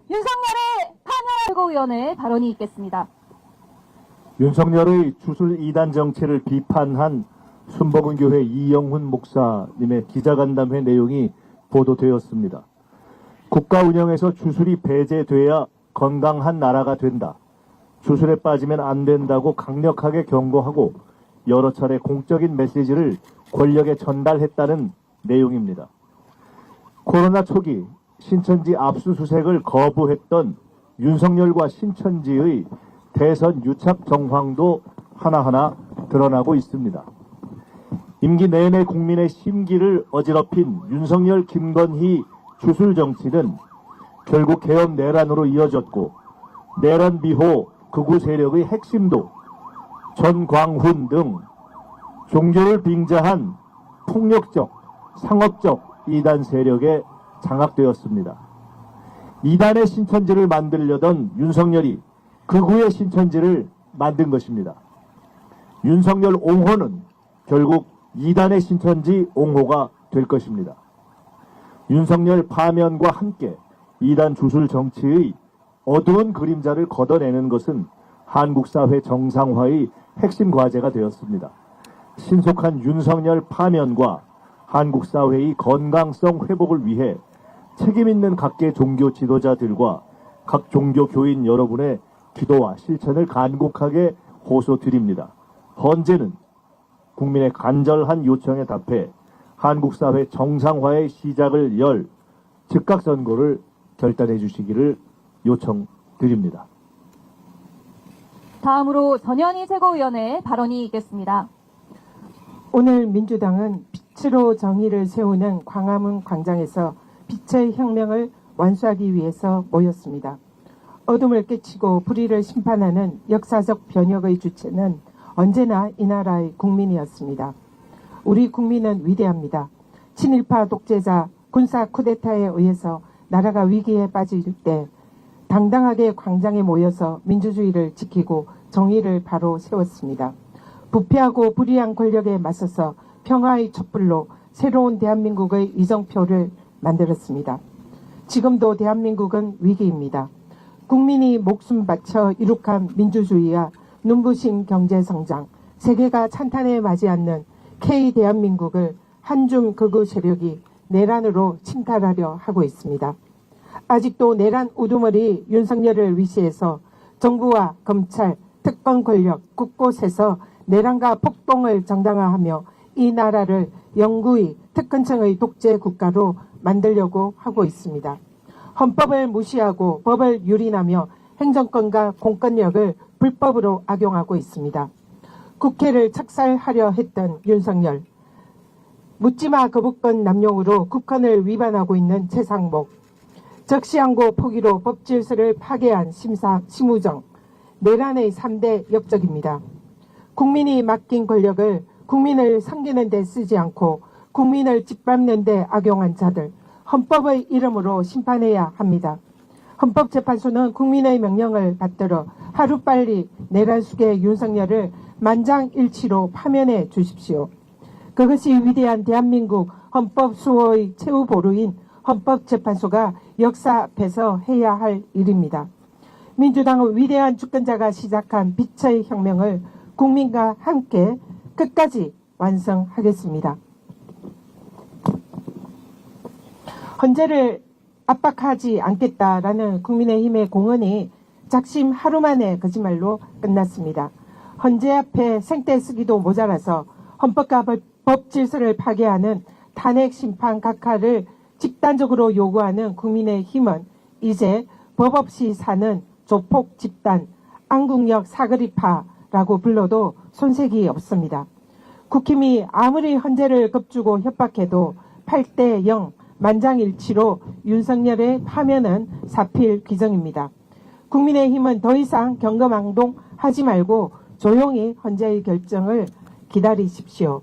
윤석열의 파면 최고위원의 발언이 있겠습니다. 윤석열의 주술 이단 정치를 비판한 순복음교회 이영훈 목사님의 기자간담회 내용이 보도되었습니다. 국가 운영에서 주술이 배제돼야 건강한 나라가 된다. 주술에 빠지면 안 된다고 강력하게 경고하고 여러 차례 공적인 메시지를 권력에 전달했다는 내용입니다. 코로나 초기 신천지 압수수색을 거부했던 윤석열과 신천지의 대선 유착 정황도 하나하나 드러나고 있습니다. 임기 내내 국민의 심기를 어지럽힌 윤석열, 김건희 주술 정치는 결국 계엄 내란으로 이어졌고, 내란 비호 극우 세력의 핵심도 전광훈 등 종교를 빙자한 폭력적, 상업적 이단 세력에 장악되었습니다. 이단의 신천지를 만들려던 윤석열이 극우의 신천지를 만든 것입니다. 윤석열 옹호는 결국 이단의 신천지 옹호가 될 것입니다. 윤석열 파면과 함께 이단 주술 정치의 어두운 그림자를 걷어내는 것은 한국 사회 정상화의 핵심 과제가 되었습니다. 신속한 윤석열 파면과 한국 사회의 건강성 회복을 위해 책임있는 각계 종교 지도자들과 각 종교 교인 여러분의 기도와 실천을 간곡하게 호소드립니다. 헌재는 국민의 간절한 요청에 답해 한국 사회 정상화의 시작을 열 즉각 선고를 결단해 주시기를 요청드립니다. 다음으로 전현희 최고위원의 발언이 있겠습니다. 오늘 민주당은 빛으로 정의를 세우는 광화문 광장에서 빛의 혁명을 완수하기 위해서 모였습니다. 어둠을 깨치고 불의를 심판하는 역사적 변혁의 주체는 언제나 이 나라의 국민이었습니다. 우리 국민은 위대합니다. 친일파 독재자 군사 쿠데타에 의해서 나라가 위기에 빠질 때 당당하게 광장에 모여서 민주주의를 지키고 정의를 바로 세웠습니다. 부패하고 불의한 권력에 맞서서 평화의 촛불로 새로운 대한민국의 이정표를 만들었습니다. 지금도 대한민국은 위기입니다. 국민이 목숨 바쳐 이룩한 민주주의와 눈부신 경제성장, 세계가 찬탄에 맞지 않는 K-대한민국을 한줌 극우 세력이 내란으로 침탈하려 하고 있습니다. 아직도 내란 우두머리 윤석열을 위시해서 정부와 검찰, 특권 권력 곳곳에서 내란과 폭동을 정당화하며 이 나라를 영구히 특권층의 독재 국가로 만들려고 하고 있습니다. 헌법을 무시하고 법을 유린하며 행정권과 공권력을 불법으로 악용하고 있습니다. 국회를 착살하려 했던 윤석열, 묻지마 거부권 남용으로 국헌을 위반하고 있는 최상목, 적시항고 포기로 법질서를 파괴한 심우정, 내란의 3대 역적입니다. 국민이 맡긴 권력을 국민을 섬기는 데 쓰지 않고 국민을 짓밟는 데 악용한 자들, 헌법의 이름으로 심판해야 합니다. 헌법재판소는 국민의 명령을 받들어 하루빨리 내란 속의 윤석열을 만장일치로 파면해 주십시오. 그것이 위대한 대한민국 헌법 수호의 최후 보루인 헌법재판소가 역사 앞에서 해야 할 일입니다. 민주당은 위대한 주권자가 시작한 빛의 혁명을 국민과 함께 끝까지 완성하겠습니다. 헌재를 압박하지 않겠다라는 국민의힘의 공언이 작심 하루 만에 거짓말로 끝났습니다. 헌재 앞에 생떼 쓰기도 모자라서 헌법과 법 질서를 파괴하는 탄핵 심판 각하를 집단적으로 요구하는 국민의힘은 이제 법 없이 사는 조폭 집단, 안국역 사거리파라고 불러도 손색이 없습니다. 국힘이 아무리 헌재를 겁주고 협박해도 8대0 만장일치로 윤석열의 파면은 사필 귀정입니다. 국민의힘은 더 이상 경거망동하지 말고 조용히 헌재의 결정을 기다리십시오.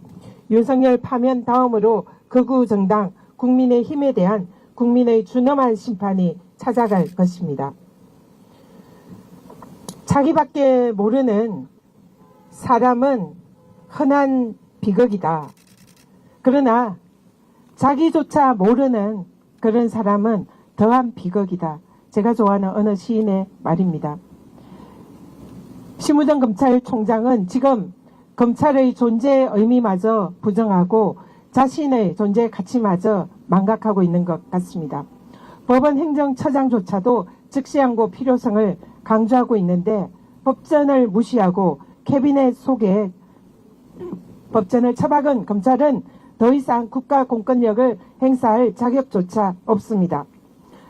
윤석열 파면 다음으로 극우 정당 국민의힘에 대한 국민의 준엄한 심판이 찾아갈 것입니다. 자기밖에 모르는 사람은 흔한 비극이다. 그러나 자기조차 모르는 그런 사람은 더한 비극이다. 제가 좋아하는 어느 시인의 말입니다. 심우정 검찰총장은 지금 검찰의 존재의 의미마저 부정하고 자신의 존재 가치마저 망각하고 있는 것 같습니다. 법원 행정처장조차도 즉시항고 필요성을 강조하고 있는데 법전을 무시하고 캐비넷 속에 법전을 처박은 검찰은 더 이상 국가 공권력을 행사할 자격조차 없습니다.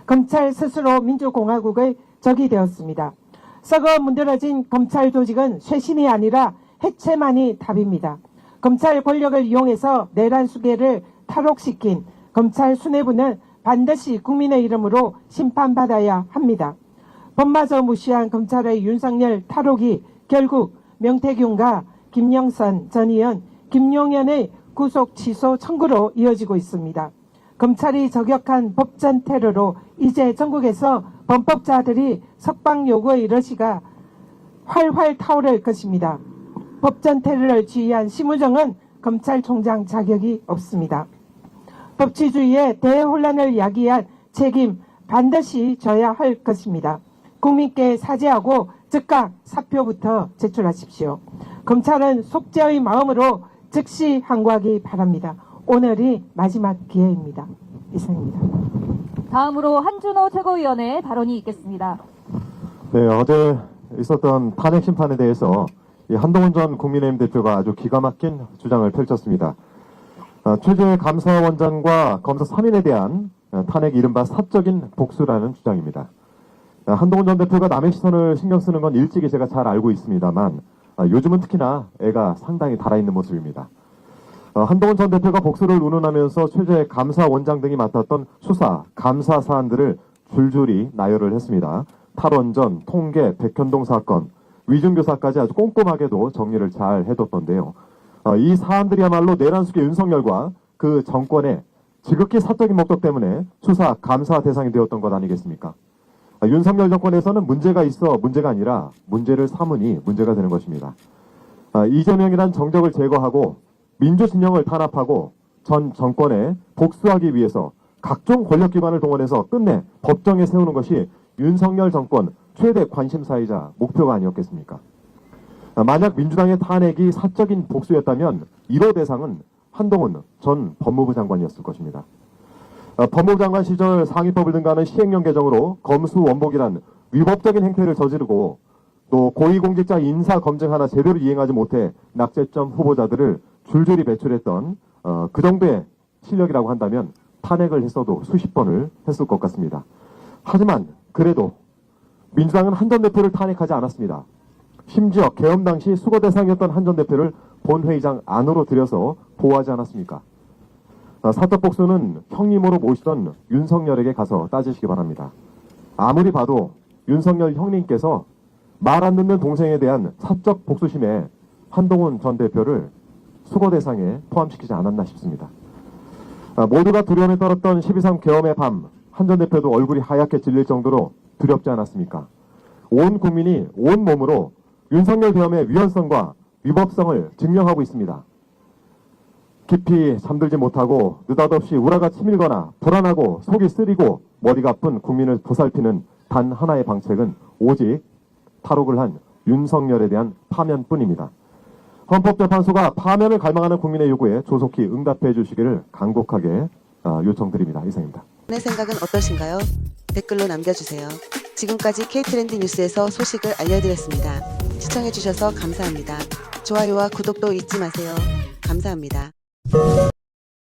검찰 스스로 민주공화국의 적이 되었습니다. 썩어 문드러진 검찰 조직은 쇄신이 아니라 해체만이 답입니다. 검찰 권력을 이용해서 내란 수계를 탈옥시킨 검찰 수뇌부는 반드시 국민의 이름으로 심판받아야 합니다. 법마저 무시한 검찰의 윤석열 탈옥이 결국 명태균과 김영선 전 의원, 김용현의 구속 취소 청구로 이어지고 있습니다. 검찰이 저격한 법전 테러로 이제 전국에서 범법자들이 석방 요구의 러시가 활활 타오를 것입니다. 법전 테러를 지휘한 심우정은 검찰총장 자격이 없습니다. 법치주의의 대혼란을 야기한 책임 반드시 져야 할 것입니다. 국민께 사죄하고 즉각 사표부터 제출하십시오. 검찰은 속죄의 마음으로 즉시 항고하기 바랍니다. 오늘이 마지막 기회입니다. 이상입니다. 다음으로 한준호 최고위원의 발언이 있겠습니다. 네, 어제 있었던 탄핵 심판에 대해서 이 한동훈 전 국민의힘 대표가 아주 기가 막힌 주장을 펼쳤습니다. 최재 감사원장과 검사 3인에 대한 탄핵 이른바 사적인 복수라는 주장입니다. 한동훈 전 대표가 남의 시선을 신경 쓰는 건 일찍이 제가 잘 알고 있습니다만 요즘은 특히나 애가 상당히 달아있는 모습입니다. 한동훈 전 대표가 복수를 운운하면서 최재 감사원장 등이 맡았던 수사, 감사 사안들을 줄줄이 나열을 했습니다. 탈원전, 통계, 백현동 사건, 위중교사까지 아주 꼼꼼하게도 정리를 잘 해뒀던데요. 이 사안들이야말로 내란 수계 윤석열과 그 정권의 지극히 사적인 목적 때문에 수사, 감사 대상이 되었던 것 아니겠습니까? 윤석열 정권에서는 문제가 있어 문제가 아니라 문제를 삼으니 문제가 되는 것입니다. 이재명이란 정적을 제거하고 민주진영을 탄압하고 전 정권에 복수하기 위해서 각종 권력기관을 동원해서 끝내 법정에 세우는 것이 윤석열 정권 최대 관심사이자 목표가 아니었겠습니까? 만약 민주당의 탄핵이 사적인 복수였다면 1호 대상은 한동훈 전 법무부 장관이었을 것입니다. 법무부 장관 시절 상위법을 등가하는 시행령 개정으로 검수 원복이란 위법적인 행태를 저지르고 또 고위공직자 인사 검증 하나 제대로 이행하지 못해 낙제점 후보자들을 줄줄이 배출했던 그 정도의 실력이라고 한다면 탄핵을 했어도 수십 번을 했을 것 같습니다. 하지만 그래도 민주당은 한 전 대표를 탄핵하지 않았습니다. 심지어 계엄 당시 수거 대상이었던 한 전 대표를 본회의장 안으로 들여서 보호하지 않았습니까? 사적 복수는 형님으로 모시던 윤석열에게 가서 따지시기 바랍니다. 아무리 봐도 윤석열 형님께서 말 안 듣는 동생에 대한 사적 복수심에 한동훈 전 대표를 수거 대상에 포함시키지 않았나 싶습니다. 모두가 두려움에 떨었던 12.3 계엄의 밤, 한 전 대표도 얼굴이 하얗게 질릴 정도로 두렵지 않았습니까? 온 국민이 온 몸으로 윤석열 계엄의 위헌성과 위법성을 증명하고 있습니다. 깊이 잠들지 못하고 느닷없이 우라가 치밀거나 불안하고 속이 쓰리고 머리가 아픈 국민을 보살피는 단 하나의 방책은 오직 탈옥을 한 윤석열에 대한 파면뿐입니다. 헌법재판소가 파면을 갈망하는 국민의 요구에 조속히 응답해 주시기를 간곡하게 요청드립니다. 이상입니다. 내 생각은 어떠신가요? 댓글로 남겨주세요. 지금까지 K트렌드 뉴스에서 소식을 알려드렸습니다. 시청해주셔서 감사합니다. 좋아요와 구독도 잊지 마세요. 감사합니다.